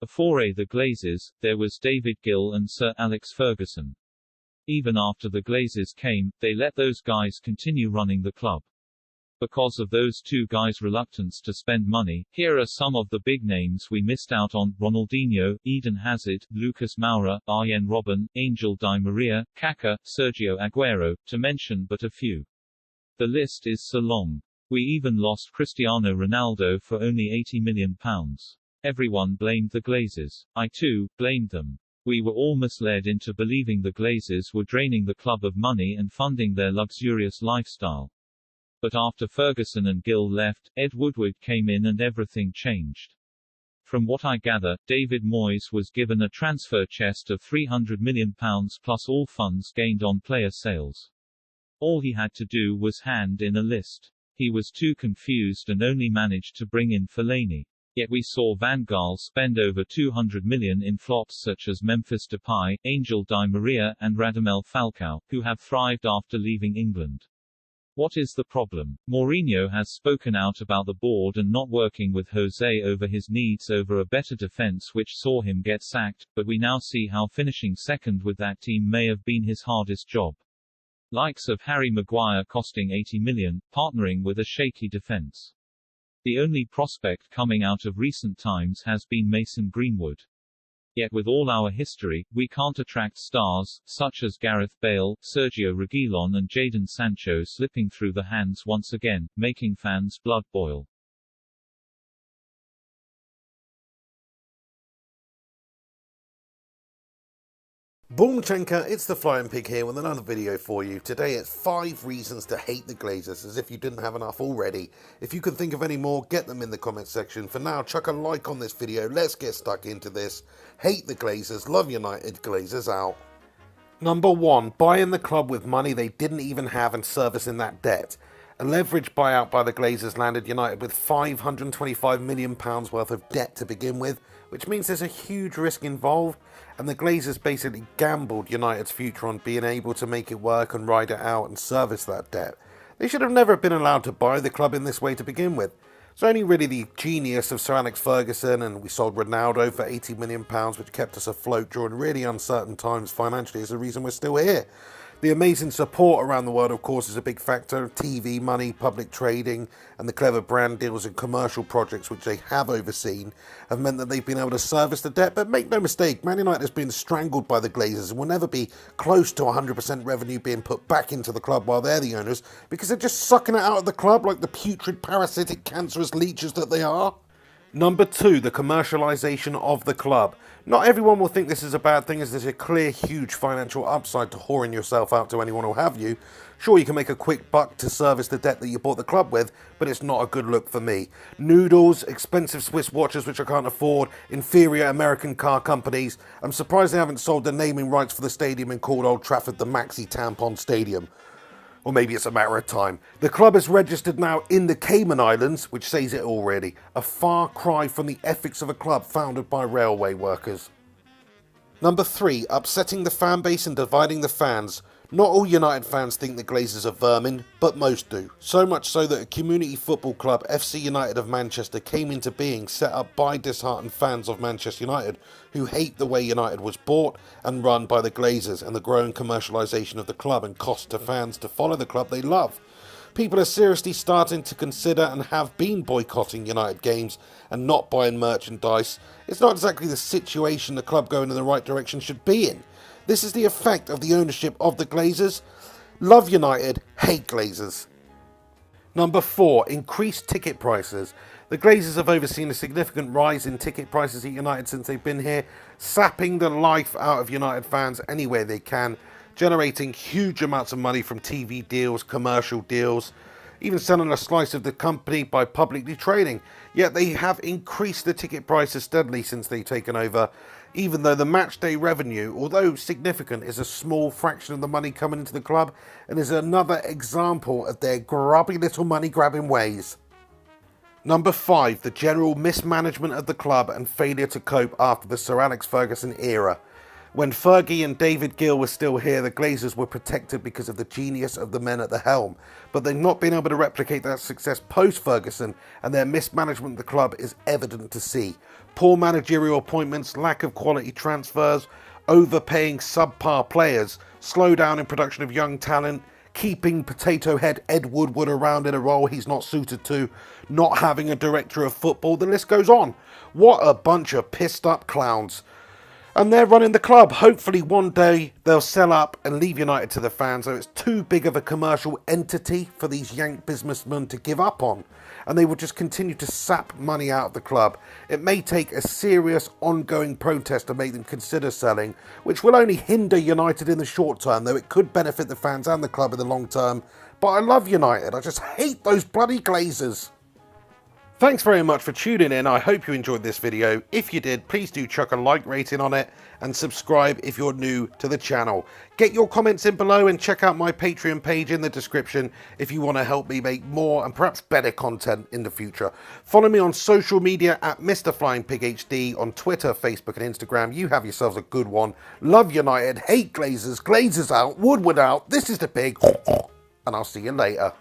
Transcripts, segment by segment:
Before the Glazers, there was David Gill and Sir Alex Ferguson. Even after the Glazers came, they let those guys continue running the club. Because of those two guys' reluctance to spend money, here are some of the big names we missed out on: Ronaldinho, Eden Hazard, Lucas Moura, Arjen Robben, Angel Di Maria, Kaká, Sergio Aguero, to mention but a few. The list is so long. We even lost Cristiano Ronaldo for only £80 million. Everyone blamed the Glazers. I too blamed them. We were all misled into believing the Glazers were draining the club of money and funding their luxurious lifestyle. But after Ferguson and Gill left, Ed Woodward came in and everything changed. From what I gather, David Moyes was given a transfer chest of £300 million plus all funds gained on player sales. All he had to do was hand in a list. He was too confused and only managed to bring in Fellaini. Yet we saw Van Gaal spend over £200 million in flops such as Memphis Depay, Angel Di Maria, and Radamel Falcao, who have thrived after leaving England. What is the problem? Mourinho has spoken out about the board and not working with Jose over his needs over a better defense, which saw him get sacked, but we now see how finishing second with that team may have been his hardest job. Likes of Harry Maguire costing £80 million, partnering with a shaky defense. The only prospect coming out of recent times has been Mason Greenwood. Yet with all our history, we can't attract stars, such as Gareth Bale, Sergio Reguilon and Jadon Sancho slipping through the hands once again, making fans' blood boil. Boomchenka, it's the Flying Pig here with another video for you. Today it's 5 reasons to hate the Glazers, as if you didn't have enough already. If you can think of any more, get them in the comment section. For now, chuck a like on this video, let's get stuck into this. Hate the Glazers, love United, Glazers out. Number 1, buying the club with money they didn't even have and servicing that debt. A leveraged buyout by the Glazers landed United with £525 million worth of debt to begin with, which means there's a huge risk involved, and the Glazers basically gambled United's future on being able to make it work and ride it out and service that debt. They should have never been allowed to buy the club in this way to begin with. It's only really the genius of Sir Alex Ferguson, and we sold Ronaldo for £80 million, which kept us afloat during really uncertain times financially, is the reason we're still here. The amazing support around the world, of course, is a big factor. TV, money, public trading, and the clever brand deals and commercial projects which they have overseen have meant that they've been able to service the debt. But make no mistake, Man United has been strangled by the Glazers and will never be close to 100% revenue being put back into the club while they're the owners, because they're just sucking it out of the club like the putrid, parasitic, cancerous leeches that they are. Number 2, the commercialisation of the club. Not everyone will think this is a bad thing, as there's a clear, huge financial upside to whoring yourself out to anyone who'll have you. Sure, you can make a quick buck to service the debt that you bought the club with, but it's not a good look for me. Noodles, expensive Swiss watches which I can't afford, inferior American car companies. I'm surprised they haven't sold the naming rights for the stadium and called Old Trafford the Maxi Tampon Stadium. Or maybe it's a matter of time. The club is registered now in the Cayman Islands, which says it already. A far cry from the ethics of a club founded by railway workers. Number 3, upsetting the fan base and dividing the fans. Not all United fans think the Glazers are vermin, but most do. So much so that a community football club, FC United of Manchester, came into being, set up by disheartened fans of Manchester United, who hate the way United was bought and run by the Glazers and the growing commercialisation of the club and cost to fans to follow the club they love. People are seriously starting to consider and have been boycotting United games and not buying merchandise. It's not exactly the situation the club going in the right direction should be in. This is the effect of the ownership of the Glazers. Love United, hate Glazers. Number 4, increased ticket prices. The Glazers have overseen a significant rise in ticket prices at United since they've been here, sapping the life out of United fans anywhere they can, generating huge amounts of money from TV deals, commercial deals, even selling a slice of the company by publicly trading. Yet they have increased the ticket prices steadily since they've taken over, even though the match day revenue, although significant, is a small fraction of the money coming into the club and is another example of their grubby little money grabbing ways. Number 5, the general mismanagement of the club and failure to cope after the Sir Alex Ferguson era. When Fergie and David Gill were still here, the Glazers were protected because of the genius of the men at the helm. But they've not been able to replicate that success post-Ferguson, and their mismanagement of the club is evident to see. Poor managerial appointments, lack of quality transfers, overpaying subpar players, slowdown in production of young talent, keeping potato head Ed Woodward around in a role he's not suited to, not having a director of football, the list goes on. What a bunch of pissed up clowns. And they're running the club. Hopefully one day they'll sell up and leave United to the fans, though it's too big of a commercial entity for these Yank businessmen to give up on. And they will just continue to sap money out of the club. It may take a serious ongoing protest to make them consider selling, which will only hinder United in the short term, though it could benefit the fans and the club in the long term. But I love United. I just hate those bloody Glazers. Thanks very much for tuning in. I hope you enjoyed this video. If you did, please do chuck a like rating on it and subscribe if you're new to the channel. Get your comments in below and check out my Patreon page in the description if you want to help me make more and perhaps better content in the future. Follow me on social media at Mr. Flying Pig HD on Twitter, Facebook and Instagram. You have yourselves a good one. Love United, hate Glazers, Glazers out, Woodward out. This is the Pig, and I'll see you later.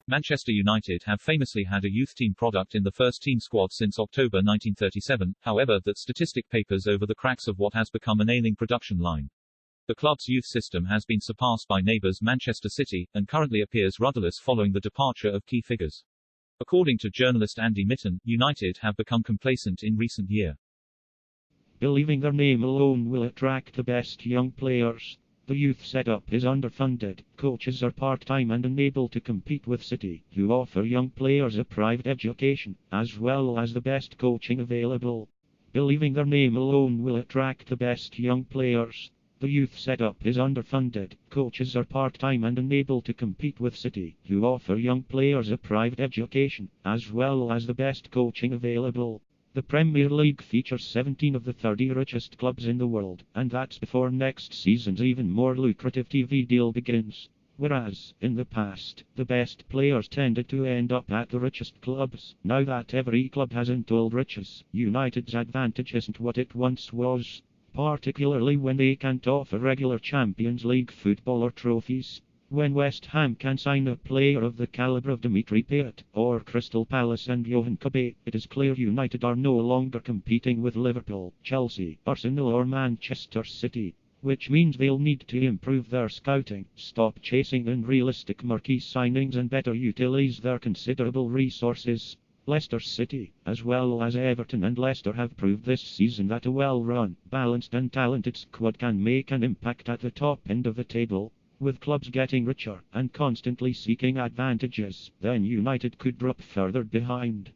Manchester United have famously had a youth team product in the first team squad since October 1937, however, that statistic papers over the cracks of what has become an ailing production line. The club's youth system has been surpassed by neighbours Manchester City, and currently appears rudderless following the departure of key figures. According to journalist Andy Mitten, United have become complacent in recent years. Believing their name alone will attract the best young players. The youth setup is underfunded, coaches are part-time and unable to compete with City, who offer young players a private education, as well as the best coaching available. Believing their name alone will attract the best young players. The youth setup is underfunded, coaches are part-time and unable to compete with City, who offer young players a private education, as well as the best coaching available. The Premier League features 17 of the 30 richest clubs in the world, and that's before next season's even more lucrative TV deal begins. Whereas, in the past, the best players tended to end up at the richest clubs. Now that every club has untold riches, United's advantage isn't what it once was, particularly when they can't offer regular Champions League football or trophies. When West Ham can sign a player of the calibre of Dimitri Payet, or Crystal Palace and Johan Kobe, it is clear United are no longer competing with Liverpool, Chelsea, Arsenal or Manchester City, which means they'll need to improve their scouting, stop chasing unrealistic marquee signings and better utilise their considerable resources. Leicester City, as well as Everton and Leicester, have proved this season that a well-run, balanced and talented squad can make an impact at the top end of the table. With clubs getting richer and constantly seeking advantages, then United could drop further behind.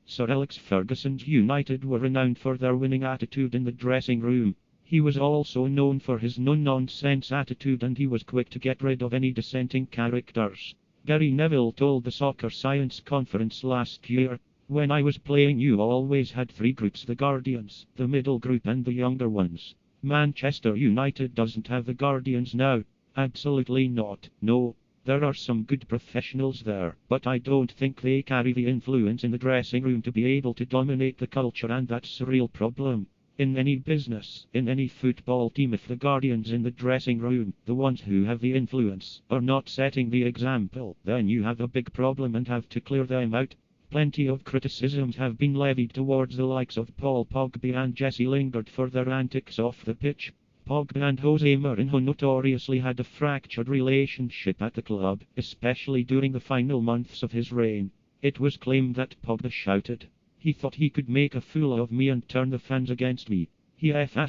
Sir Alex Ferguson's United were renowned for their winning attitude in the dressing room. He was also known for his no-nonsense attitude, and he was quick to get rid of any dissenting characters. Gary Neville told the Soccer Science Conference last year, "When I was playing you always had three groups: the Guardians, the middle group and the younger ones. Manchester United doesn't have the Guardians now. Absolutely not, no. There are some good professionals there, but I don't think they carry the influence in the dressing room to be able to dominate the culture, and that's a real problem. In any business, in any football team, if the guardians in the dressing room, the ones who have the influence, are not setting the example, then you have a big problem and have to clear them out." Plenty of criticisms have been levied towards the likes of Paul Pogba and Jesse Lingard for their antics off the pitch. Pogba and Jose Mourinho notoriously had a fractured relationship at the club, especially during the final months of his reign. It was claimed that Pogba shouted, "He thought he could make a fool of me and turn the fans against me. He asterisk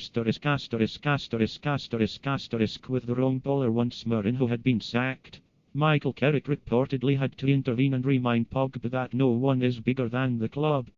with the wrong bowler once Mourinho had been sacked." Michael Carrick reportedly had to intervene and remind Pogba that no one is bigger than the club.